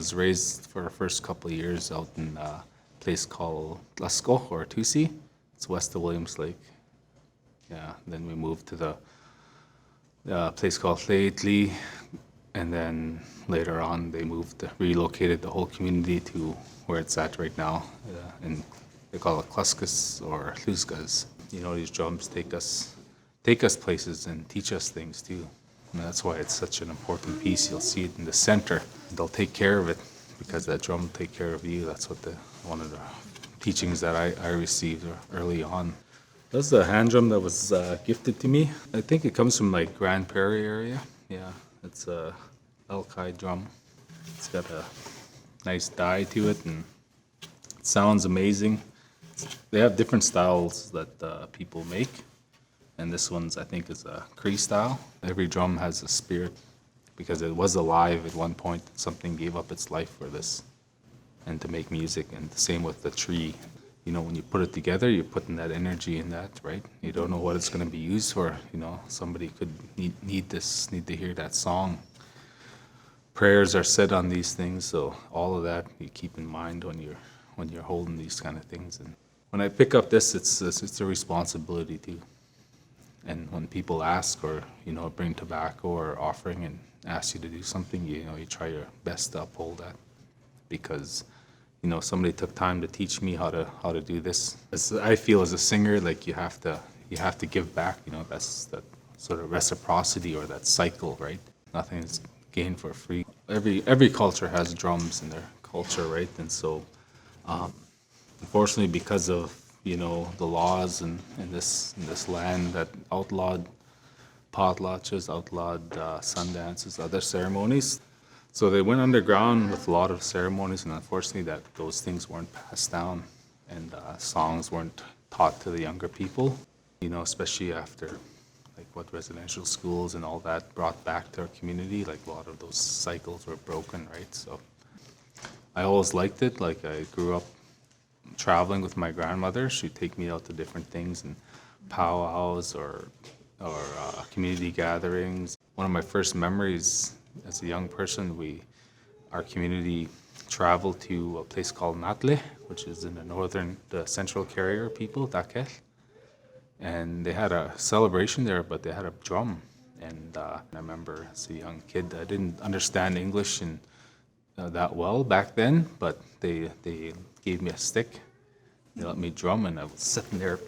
was raised for the first couple of years out in a place called Lasco or Tusi. It's west of Williams Lake. Yeah, then we moved to the place called Tlaitli, and then later on they relocated the whole community to where it's at right now, and they call it Kluskas or Luskas. You know, these drums take us places and teach us things too. And that's why it's such an important piece. You'll see it in the center. They'll take care of it because that drum will take care of you. That's what one of the teachings that I received early on. That's the hand drum that was gifted to me. I think it comes from like Grand Prairie area. Yeah, it's a Elkai drum. It's got a nice die to it and it sounds amazing. They have different styles that people make. And this one's, I think, is a Cree style. Every drum has a spirit because it was alive at one point. Something gave up its life for this and to make music. And the same with the tree. You know, when you put it together, you're putting that energy in that, right? You don't know what it's going to be used for. You know, somebody could need to hear that song. Prayers are said on these things, so all of that you keep in mind when you're holding these kind of things. And when I pick up this, it's a responsibility too. And when people ask or, you know, bring tobacco or offering and ask you to do something, you know, you try your best to uphold that because, you know, somebody took time to teach me how to do this. I feel as a singer, like you have to give back, you know, that's that sort of reciprocity or that cycle, right? Nothing is gained for free. Every culture has drums in their culture, right? And so, unfortunately, because of, you know, the laws in this land that outlawed potlatches, outlawed sun dances, other ceremonies. So they went underground with a lot of ceremonies, and unfortunately those things weren't passed down, and songs weren't taught to the younger people, you know, especially after like what residential schools and all that brought back to our community, like a lot of those cycles were broken, right? So I always liked it. Like I grew up traveling with my grandmother. She'd take me out to different things and powwows or community gatherings. One of my first memories as a young person, our community traveled to a place called Natle, which is in the central carrier people, Dakel. And they had a celebration there, but they had a drum. And I remember as a young kid, I didn't understand English that well back then, but they gave me a stick. They let me drum, and I was sitting there.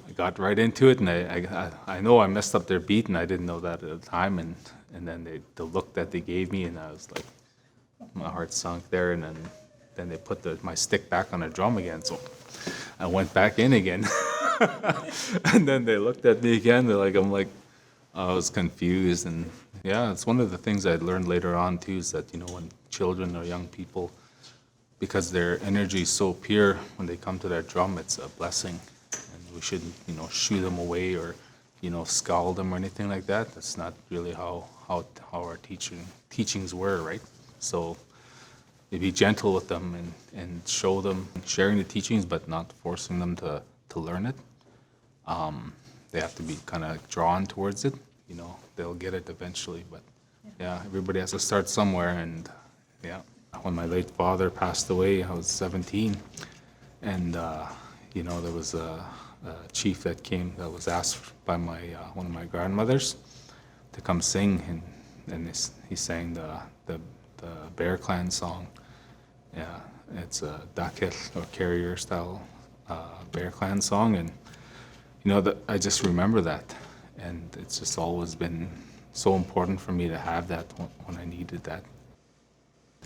I got right into it, and I know I messed up their beat, and I didn't know that at the time. And then the look that they gave me, and I was like, my heart sunk there. And then they put my stick back on the drum again, so I went back in again. And then they looked at me again. I was confused, and yeah, it's one of the things I learned later on too. Is that, you know, when children or young people, because their energy is so pure, when they come to that drum, it's a blessing, and we shouldn't, you know, shoo them away or, you know, scold them or anything like that. That's not really how our teachings were, right? So be gentle with them and show them, sharing the teachings, but not forcing them to learn it. They have to be kind of drawn towards it. You know, they'll get it eventually, but yeah, everybody has to start somewhere. And yeah, when my late father passed away, I was 17, and you know, there was a chief that was asked by one of my grandmothers to come sing, and he sang the Bear Clan song. Yeah, it's a Dakel or carrier style Bear Clan song, and you know, I just remember that, and it's just always been so important for me to have that when I needed that.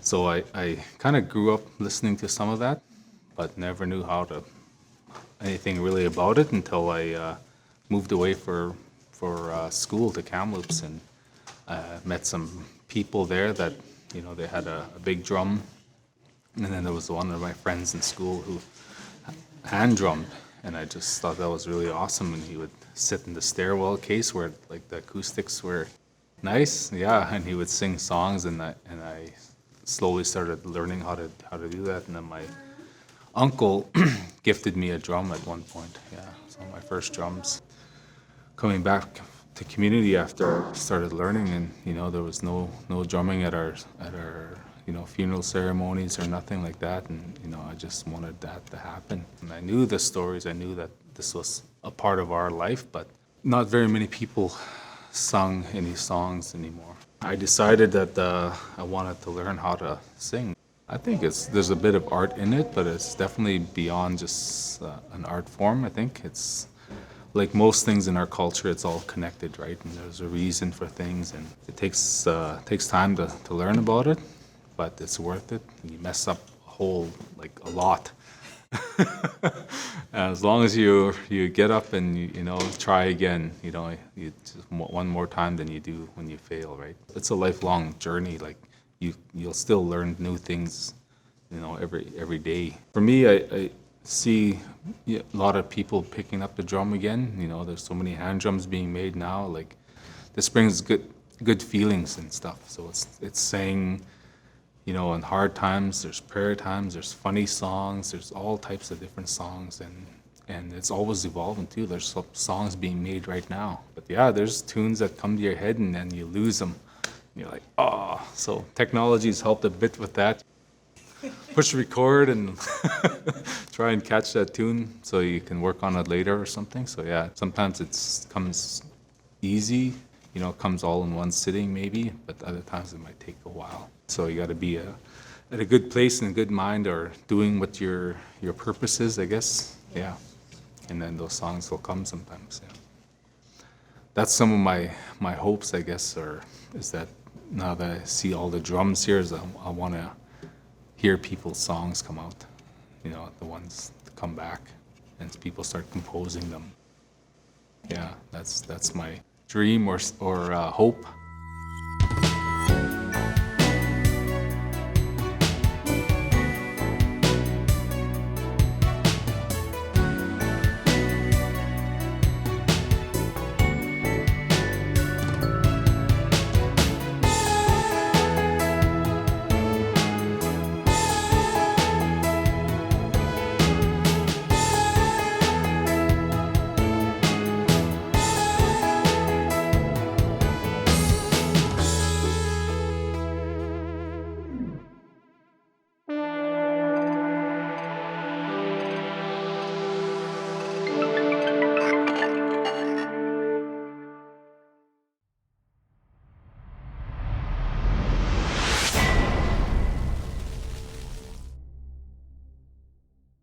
So I kind of grew up listening to some of that, but never knew anything really about it until I moved away for school to Kamloops, and met some people there that, you know, they had a big drum, and then there was one of my friends in school who hand drummed, and I just thought that was really awesome. And he would sit in the stairwell case where like the acoustics were nice, yeah, and he would sing songs, and I slowly started learning how to do that. And then my uncle gifted me a drum at one point, yeah, so my first drums. Coming back to community after I started learning, and you know, there was no drumming at our funeral ceremonies or nothing like that. And, I just wanted that to happen. And I knew the stories. I knew that this was a part of our life, but not very many people sung any songs anymore. I decided that I wanted to learn how to sing. I think there's a bit of art in it, but it's definitely beyond just an art form. I think it's like most things in our culture, it's all connected, right? And there's a reason for things, and it takes time to learn about it, but it's worth it. You mess up a lot. As long as you get up and you try again, you just one more time than you do when you fail, right? It's a lifelong journey. Like you'll still learn new things, every day. For me, I see a lot of people picking up the drum again. There's so many hand drums being made now. Like this brings good feelings and stuff. So it's saying, in hard times, there's prayer times, there's funny songs, there's all types of different songs, and it's always evolving too. There's songs being made right now. But yeah, there's tunes that come to your head and then you lose them. And you're like, oh. So technology's helped a bit with that. Push record and try and catch that tune so you can work on it later or something. So yeah, sometimes it comes easy, it comes all in one sitting maybe, but other times it might take a while. So you got to be at a good place and a good mind, or doing what your purpose is, I guess. Yeah, and then those songs will come sometimes. Yeah, that's some of my hopes, I guess, is that now that I see all the drums here, I want to hear people's songs come out. The ones that come back, and people start composing them. Yeah, that's my dream or hope.